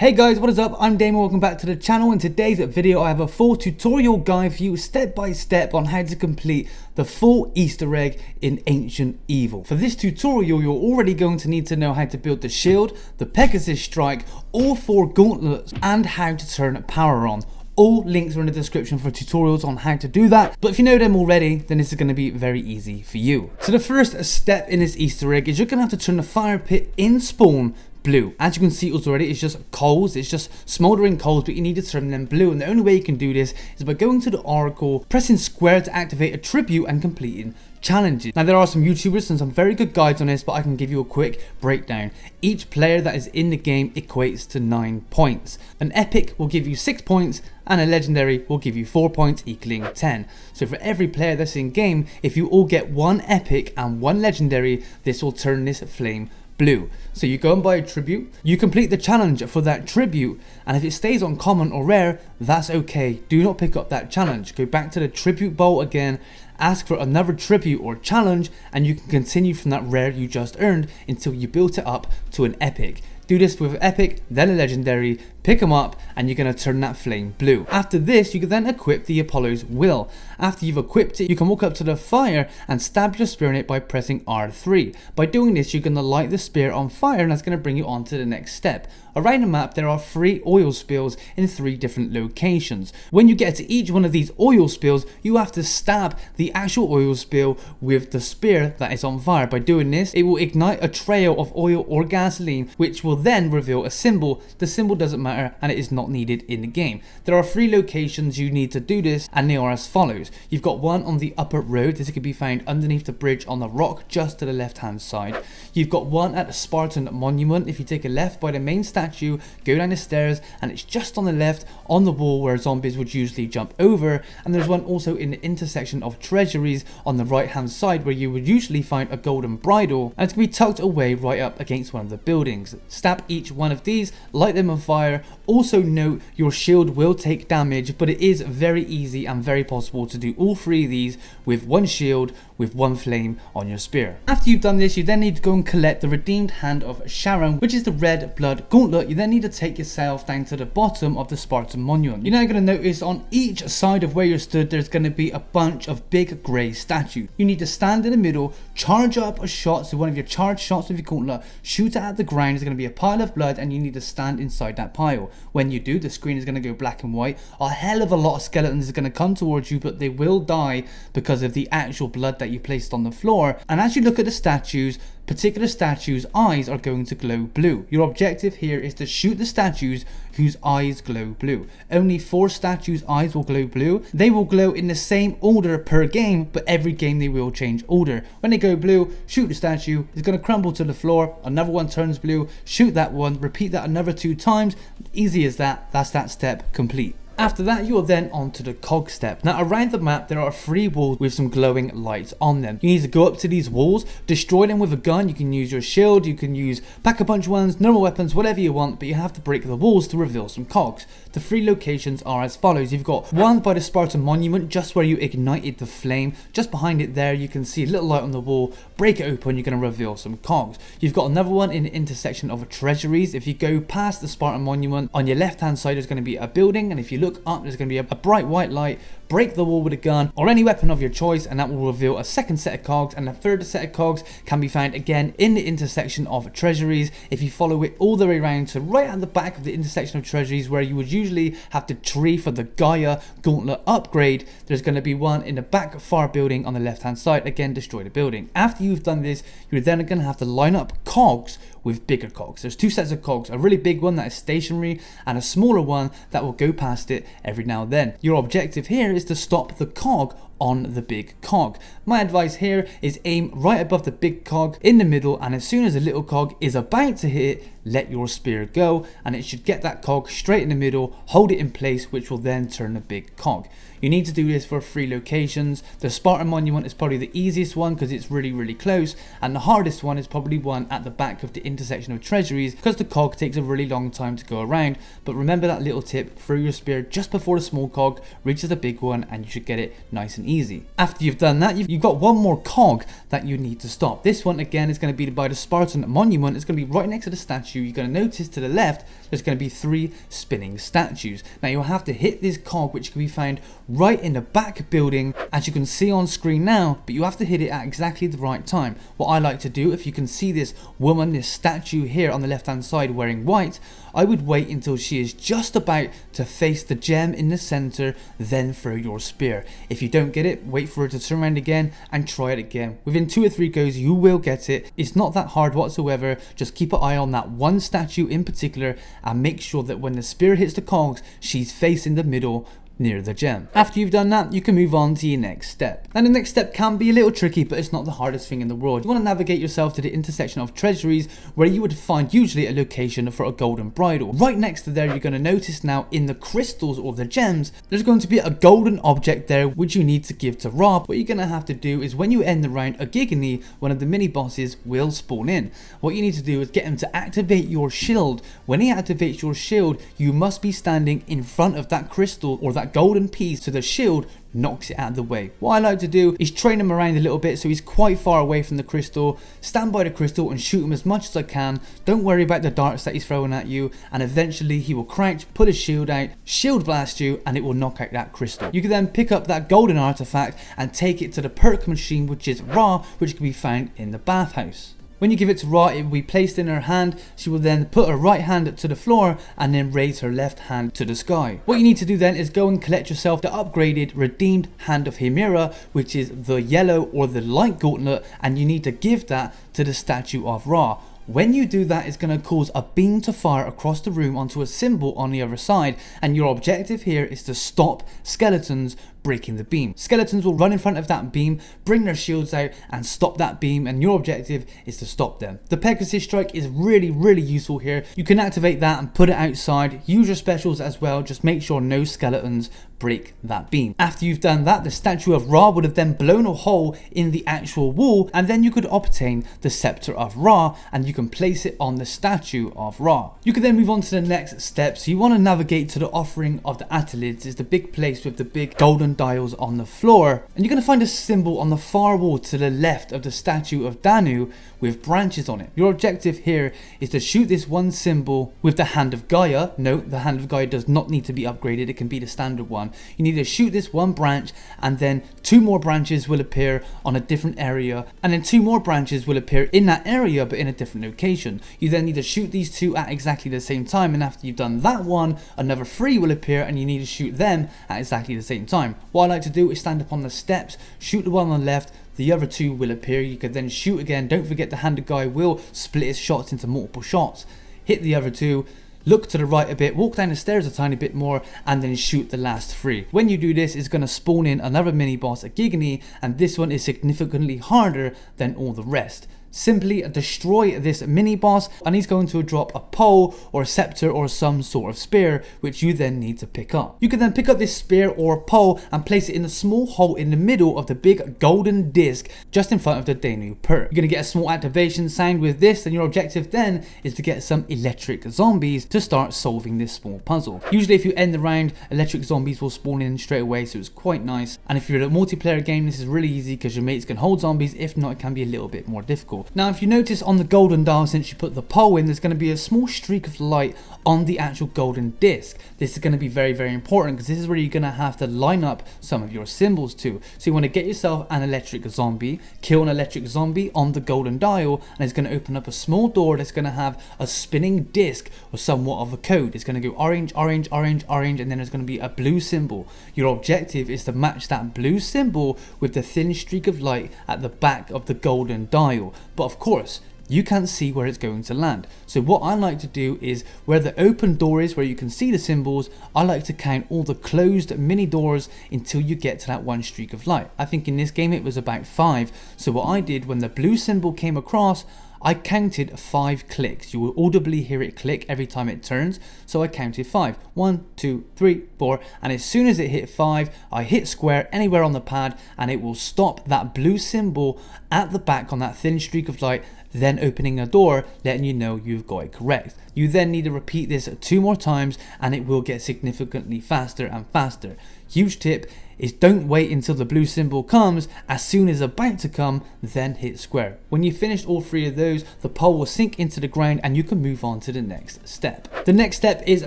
Hey guys, what is up? I'm Dame and welcome back to the channel. In today's video I have a full tutorial guide for you step by step on how to complete the full Easter egg in Ancient Evil. For this tutorial you're already going to need to know how to build the shield, the Pegasus strike, all 4 gauntlets and how to turn power on. All links are in the description for tutorials on how to do that, but if you know them already, then this is going to be very easy for you. So the first step in this Easter egg is you're going to have to turn the fire pit in spawn blue. As you can see already, it's just coals, it's just smoldering coals, but you need to turn them blue, and the only way you can do this is by going to the oracle, pressing square to activate a tribute and completing challenges. Now there are some YouTubers and some very good guides on this, but I can give you a quick breakdown. Each player that is in the game equates to 9 points. An epic will give you 6 points and a legendary will give you 4 points, equaling 10. So for every player that's in game, if you all get 1 epic and 1 legendary, this will turn this flame blue. So you go and buy a tribute, you complete the challenge for that tribute, and if it stays on common or rare, that's okay. Do not pick up that challenge. Go back to the tribute bowl again, ask for another tribute or challenge, and you can continue from that rare you just earned until you built it up to an epic. Do this with epic, then a legendary, pick them up, and you're going to turn that flame blue. After this, you can then equip the Apollo's Will. After you've equipped it, you can walk up to the fire and stab your spear in it by pressing R3. By doing this, you're going to light the spear on fire, and that's going to bring you on to the next step. Around the map, there are 3 oil spills in 3 different locations. When you get to each one of these oil spills, you have to stab the actual oil spill with the spear that is on fire. By doing this, it will ignite a trail of oil or gasoline, which will then reveal a symbol. The symbol doesn't matter and it is not needed in the game. There are 3 locations you need to do this, and they are as follows. You've got one on the upper road. This can be found underneath the bridge on the rock just to the left hand side. You've got one at the Spartan monument. If you take a left by the main statue, go down the stairs, and it's just on the left on the wall where zombies would usually jump over. And there's one also in the intersection of treasuries on the right hand side where you would usually find a golden bridle, and it's going to be tucked away right up against one of the buildings. Stab each one of these, light them on fire. Also note your shield will take damage, but it is very easy and very possible to do all 3 of these with 1 shield with 1 flame on your spear. After you've done this, you then need to go and collect the redeemed hand of Charon, which is the red blood gauntlet. You then need to take yourself down to the bottom of the Spartan monument. You're now going to notice on each side of where you're stood there's going to be a bunch of big grey statues. You need to stand in the middle, charge up a shot, so one of your charged shots with your gauntlet, shoot it at the ground. There's going to be a pile of blood and you need to stand inside that pile. When you do, the screen is going to go black and white. A hell of a lot of skeletons are going to come towards you, but they will die because of the actual blood that you placed on the floor. And as you look at the statues, particular statues' eyes are going to glow blue. Your objective here is to shoot the statues whose eyes glow blue. Only 4 statues' eyes will glow blue. They will glow in the same order per game, but every game they will change order. When they go blue, shoot the statue, it's going to crumble to the floor, another one turns blue, shoot that one, repeat that another 2 times. Easy as that. That's that step complete. After that, you are then on to the Cog Step. Now around the map there are 3 walls with some glowing lights on them. You need to go up to these walls, destroy them with a gun. You can use your shield, you can use pack-a-punch ones, normal weapons, whatever you want, but you have to break the walls to reveal some cogs. The 3 locations are as follows. You've got one by the Spartan monument, just where you ignited the flame. Just behind it there you can see a little light on the wall. Break it open, you're going to reveal some cogs. You've got another one in the intersection of treasuries. If you go past the Spartan monument, on your left hand side there's going to be a building, and if you look up there's going to be a bright white light. Break the wall with a gun or any weapon of your choice, and that will reveal a second set of cogs, and the third set of cogs can be found again in the intersection of treasuries. If you follow it all the way around to right at the back of the intersection of treasuries where you would usually have the tree for the Gaia Gauntlet upgrade, there's going to be one in the back far building on the left hand side. Again, destroy the building. After you've done this, you're then going to have to line up cogs with bigger cogs. There's 2 sets of cogs, a really big one that is stationary and a smaller one that will go past it every now and then. Your objective here is to stop the cog on the big cog. My advice here is aim right above the big cog in the middle, and as soon as the little cog is about to hit it, let your spear go, and it should get that cog straight in the middle, hold it in place, which will then turn the big cog. You need to do this for 3 locations. The Spartan monument is probably the easiest one because it's really close, and the hardest one is probably one at the back of the intersection of treasuries because the cog takes a really long time to go around. But remember that little tip, throw your spear just before the small cog reaches the big one and you should get it nice and and easy. After you've done that, you've got one more cog that you need to stop. This one again is going to be by the Spartan monument. It's going to be right next to the statue. You're going to notice to the left there's going to be 3 spinning statues. Now you'll have to hit this cog, which can be found right in the back building, as you can see on screen now, but you have to hit it at exactly the right time. What I like to do, if you can see this woman, this statue here on the left hand side wearing white, I would wait until she is just about to face the gem in the center, then throw your spear. If you don't get it, wait for her to turn around again and try it again. Within 2 or 3 goes you will get it. It's not that hard whatsoever. Just keep an eye on that one statue in particular and make sure that when the spear hits the cogs, she's facing the middle near the gem. After you've done that, you can move on to your next step. And the next step can be a little tricky, but it's not the hardest thing in the world. You want to navigate yourself to the intersection of treasuries, where you would find usually a location for a golden bridle. Right next to there, you're going to notice now in the crystals or the gems, there's going to be a golden object there which you need to give to Rob. What you're going to have to do is when you end the round, a Gigany, one of the mini bosses, will spawn in. What you need to do is get him to activate your shield. When he activates your shield, you must be standing in front of that crystal or that golden piece, so the shield knocks it out of the way. What I like to do is train him around a little bit so he's quite far away from the crystal, stand by the crystal and shoot him as much as I can. Don't worry about the darts that he's throwing at you, and eventually he will crouch, put his shield out, shield blast you, and it will knock out that crystal. You can then pick up that golden artifact and take it to the Perk Machine, which is Ra, which can be found in the bathhouse. When you give it to Ra, it will be placed in her hand. She will then put her right hand to the floor and then raise her left hand to the sky. What you need to do then is go and collect yourself the upgraded redeemed hand of Hemira, which is the yellow or the light gauntlet, and you need to give that to the statue of Ra. When you do that, it's going to cause a beam to fire across the room onto a symbol on the other side, and your objective here is to stop skeletons breaking the beam. Skeletons will run in front of that beam, bring their shields out and stop that beam, and your objective is to stop them. The Pegasus strike is really useful here. You can activate that and put it outside. Use your specials as well, just make sure no skeletons break that beam. After you've done that, the statue of Ra would have then blown a hole in the actual wall, and then you could obtain the scepter of Ra and you can place it on the statue of Ra. You can then move on to the next step. So you want to navigate to the offering of the Attalids. It's the big place with the big golden dials on the floor, and you're going to find a symbol on the far wall to the left of the statue of Danu with branches on it. Your objective here is to shoot this one symbol with the hand of Gaia. Note, the hand of Gaia does not need to be upgraded, it can be the standard one. You need to shoot this one branch, and then 2 more branches will appear on a different area, and then 2 more branches will appear in that area but in a different location. You then need to shoot these 2 at exactly the same time, and after you've done that one, another 3 will appear and you need to shoot them at exactly the same time. What I like to do is stand up on the steps, shoot the one on the left, the other 2 will appear. You can then shoot again. Don't forget the hand of Guy will split his shots into multiple shots. Hit the other 2, look to the right a bit, walk down the stairs a tiny bit more, and then shoot the last 3. When you do this, it's going to spawn in another mini boss, a Gigany, and this one is significantly harder than all the rest. Simply destroy this mini boss and he's going to drop a pole or a scepter or some sort of spear, which you then need to pick up. You can then pick up this spear or pole and place it in a small hole in the middle of the big golden disc just in front of the Danu perk. You're going to get a small activation sound with this, and your objective then is to get some electric zombies to start solving this small puzzle. Usually if you end the round, electric zombies will spawn in straight away, so it's quite nice. And if you're in a multiplayer game, this is really easy because your mates can hold zombies. If not, it can be a little bit more difficult. Now if you notice on the golden dial, since you put the pole in, there's going to be a small streak of light on the actual golden disc. This is going to be very important because this is where you're going to have to line up some of your symbols to. So you want to get yourself an electric zombie, kill an electric zombie on the golden dial, and it's going to open up a small door that's going to have a spinning disc or somewhat of a code. It's going to go orange, orange, orange, orange, and then there's going to be a blue symbol. Your objective is to match that blue symbol with the thin streak of light at the back of the golden dial. But of course, you can't see where it's going to land. So what I like to do is where the open door is, where you can see the symbols, I like to count all the closed mini doors until you get to that one streak of light. I think in this game it was about 5. So what I did when the blue symbol came across, I counted 5 clicks. You will audibly hear it click every time it turns. So I counted 5. 1, 2, 3, 4. And as soon as it hit 5, I hit square anywhere on the pad and it will stop that blue symbol at the back on that thin streak of light, then opening a door, letting you know you've got it correct. You then need to repeat this 2 more times and it will get significantly faster and faster. Huge tip is don't wait until the blue symbol comes. As soon as it's about to come, then hit square. When you finished all 3 of those, the pole will sink into the ground and you can move on to the next step. The next step is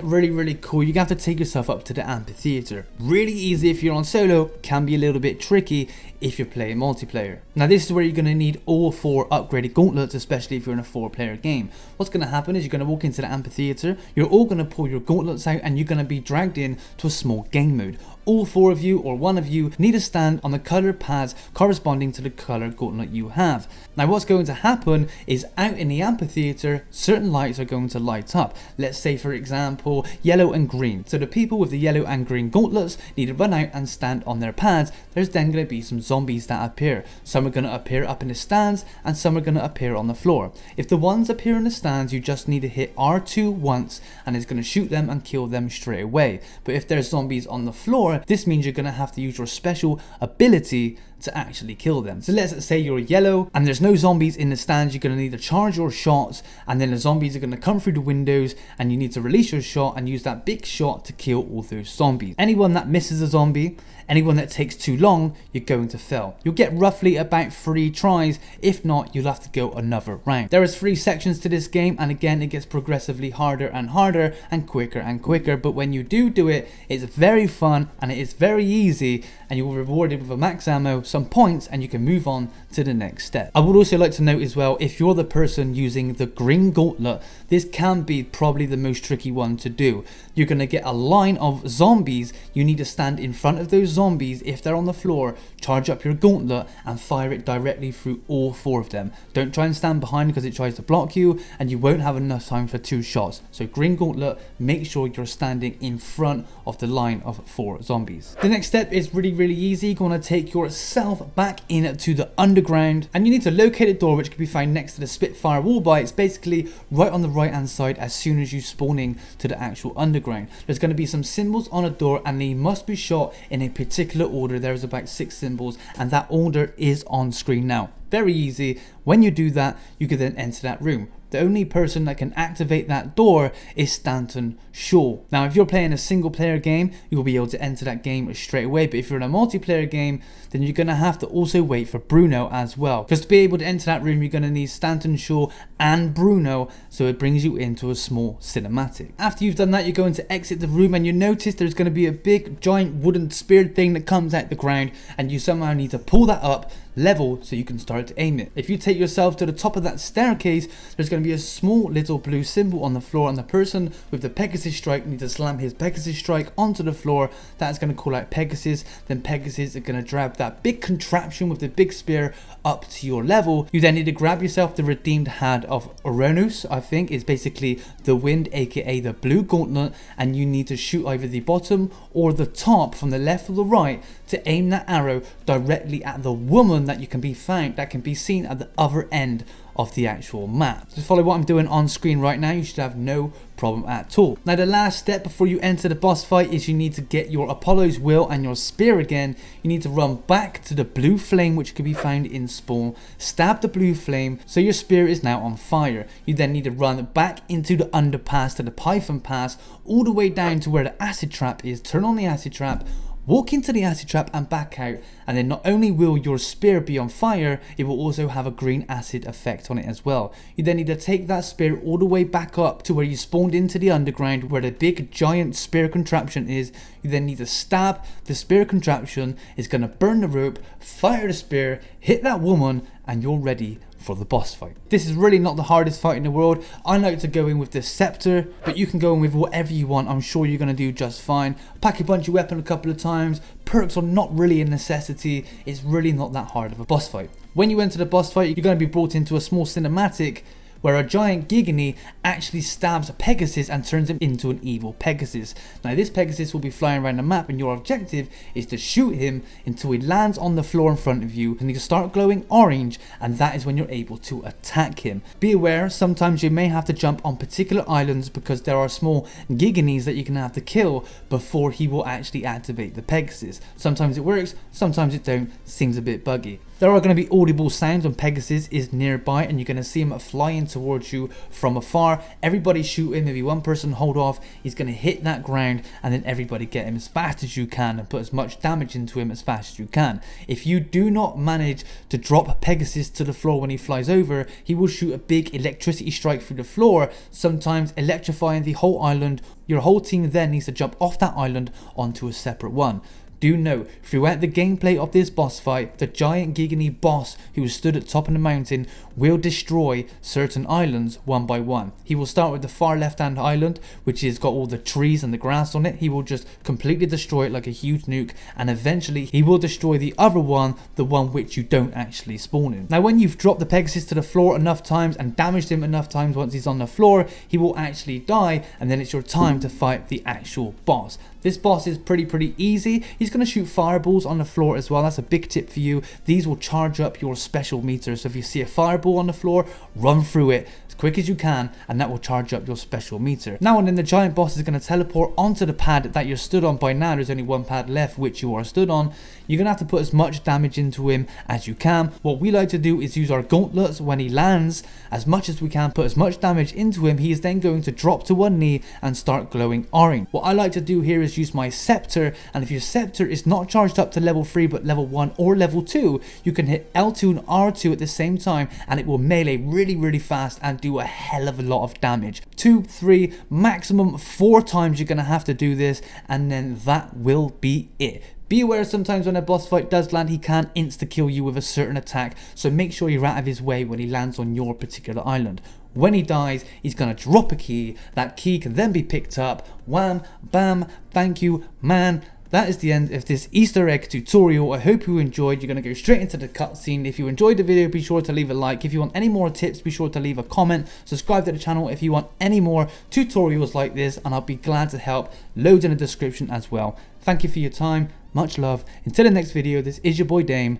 really cool. You have to take yourself up to the amphitheater. Really easy if you're on solo, can be a little bit tricky if you're playing multiplayer. Now this is where you're going to need all 4 upgraded gauntlets, especially if you're in a 4-player game. What's going to happen is you're going to walk into the amphitheater, you're all going to pull your gauntlets out and you're going to be dragged in to a small game mode. All 4 of you or 1 of you need to stand on the color pads corresponding to the color gauntlet you have. Now what's going to happen is out in the amphitheater, certain lights are going to light up. Let's say for example yellow and green. So the people with the yellow and green gauntlets need to run out and stand on their pads. There's then going to be some zombies that appear. Some are going to appear up in the stands and some are going to appear on the floor. If the ones appear in the stands, you just need to hit R2 once and it's going to shoot them and kill them straight away. But if there's zombies on the floor, this means you're going to have to use your special ability to actually kill them. So let's say you're yellow and there's no zombies in the stands, you're going to need to charge your shots and then the zombies are going to come through the windows and you need to release your shot and use that big shot to kill all those zombies. Anyone that misses a zombie, anyone that takes too long, you're going to fail. You'll get roughly about 3 tries, if not you'll have to go another round. There is 3 sections to this game and again it gets progressively harder and harder and quicker, but when you do it, it's very fun and it is very easy and you'll be rewarded with a max ammo, some points, and you can move on to the next step. I would also like to note as well, if you're the person using the green gauntlet, this can be probably the most tricky one to do. You're going to get a line of zombies, you need to stand in front of those zombies. If they're on the floor, charge up your gauntlet and fire it directly through all 4 of them. Don't try and stand behind because it tries to block you and you won't have enough time for 2 shots. So green gauntlet, make sure you're standing in front of the line of 4 zombies. The next step is really easy. You're going to take yourself back into the underground and you need to locate a door which can be found next to the Spitfire wall bar. It's basically right on the right hand side as soon as you spawn in to the actual underground. There's going to be some symbols on a door and they must be shot in a particular order. There's about 6 symbols and that order is on screen now. Very easy. When you do that, you can then enter that room. The only person that can activate that door is Stanton Shaw. Now if you're playing a single player game, you'll be able to enter that game straight away, but if you're in a multiplayer game, then you're going to have to also wait for Bruno as well. Because to be able to enter that room, you're going to need Stanton Shaw and Bruno, so it brings you into a small cinematic. After you've done that, you're going to exit the room and you notice there's going to be a big giant wooden spear thing that comes out the ground and you somehow need to pull that up level so you can start to aim it. If you take yourself to the top of that staircase, there's going to be a small little blue symbol on the floor and the person with the Pegasus strike needs to slam his Pegasus strike onto the floor. That's going to call out Pegasus. Then Pegasus are going to grab that big contraption with the big spear up to your level. You then need to grab yourself the redeemed hand of Uranus, I think is basically the wind, aka the blue gauntlet, and you need to shoot either the bottom or the top from the left or the right to aim that arrow directly at the woman that can be seen at the other end of the actual map. Just follow what I'm doing on screen right now, you should have no problem at all. Now the last step before you enter the boss fight is you need to get your Apollo's Will and your spear again. You need to run back to the blue flame which can be found in spawn, stab the blue flame so your spear is now on fire. You then need to run back into the underpass to the Python Pass, all the way down to where the acid trap is, turn on the acid trap, walk into the acid trap and back out, and then not only will your spear be on fire, it will also have a green acid effect on it as well. You then need to take that spear all the way back up to where you spawned into the underground where the big giant spear contraption is. You then need to stab the spear contraption, it's going to burn the rope, fire the spear, hit that woman, and you're ready for the boss fight. This is really not the hardest fight in the world. I like to go in with the scepter, but you can go in with whatever you want. I'm sure you're going to do just fine. Pack a bunch of weapon a couple of times. Perks are not really a necessity. It's really not that hard of a boss fight. When you enter the boss fight, you're going to be brought into a small cinematic where a giant Gigany actually stabs Pegasus and turns him into an evil Pegasus. Now this Pegasus will be flying around the map and your objective is to shoot him until he lands on the floor in front of you and he can start glowing orange, and that is when you're able to attack him. Be aware, sometimes you may have to jump on particular islands because there are small Giganys that you can have to kill before he will actually activate the Pegasus. Sometimes it works, sometimes it don't, seems a bit buggy. There are going to be audible sounds when Pegasus is nearby, and you're going to see him flying towards you from afar. Everybody shoot him. Maybe one person hold off. He's going to hit that ground, and then everybody get him as fast as you can and put as much damage into him as fast as you can. If you do not manage to drop Pegasus to the floor when he flies over, he will shoot a big electricity strike through the floor, sometimes electrifying the whole island. Your whole team then needs to jump off that island onto a separate one. Do note, throughout the gameplay of this boss fight, the giant Gigany boss who stood at top of the mountain will destroy certain islands one by one. He will start with the far left hand island, which has got all the trees and the grass on it. He will just completely destroy it like a huge nuke, and eventually he will destroy the other one, the one which you don't actually spawn in. Now when you've dropped the Pegasus to the floor enough times and damaged him enough times once he's on the floor, he will actually die, and then it's your time to fight the actual boss. This boss is pretty easy. He's going to shoot fireballs on the floor as well. That's a big tip for you. These will charge up your special meter. So if you see a fireball on the floor, run through it as quick as you can, and that will charge up your special meter. Now and then the giant boss is going to teleport onto the pad that you're stood on. By now there's only one pad left which you are stood on. You're going to have to put as much damage into him as you can. What we like to do is use our gauntlets when he lands as much as we can, put as much damage into him. He is then going to drop to one knee and start glowing orange. What I like to do here is use my scepter, and if your scepter is not charged up to level 3 but level 1 or level 2, you can hit L2 and R2 at the same time, and it will melee really fast and do a hell of a lot of damage. 2, 3, maximum 4 times you're going to have to do this, and then that will be it. Be aware sometimes when a boss fight does land, he can insta-kill you with a certain attack, so make sure you're out of his way when he lands on your particular island. When he dies, he's going to drop a key. That key can then be picked up. Wham, bam, thank you, man. That is the end of this Easter egg tutorial. I hope you enjoyed. You're going to go straight into the cutscene. If you enjoyed the video, be sure to leave a like. If you want any more tips, be sure to leave a comment. Subscribe to the channel if you want any more tutorials like this, and I'll be glad to help. Loads in the description as well. Thank you for your time. Much love. Until the next video, this is your boy Dame,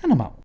and I'm out.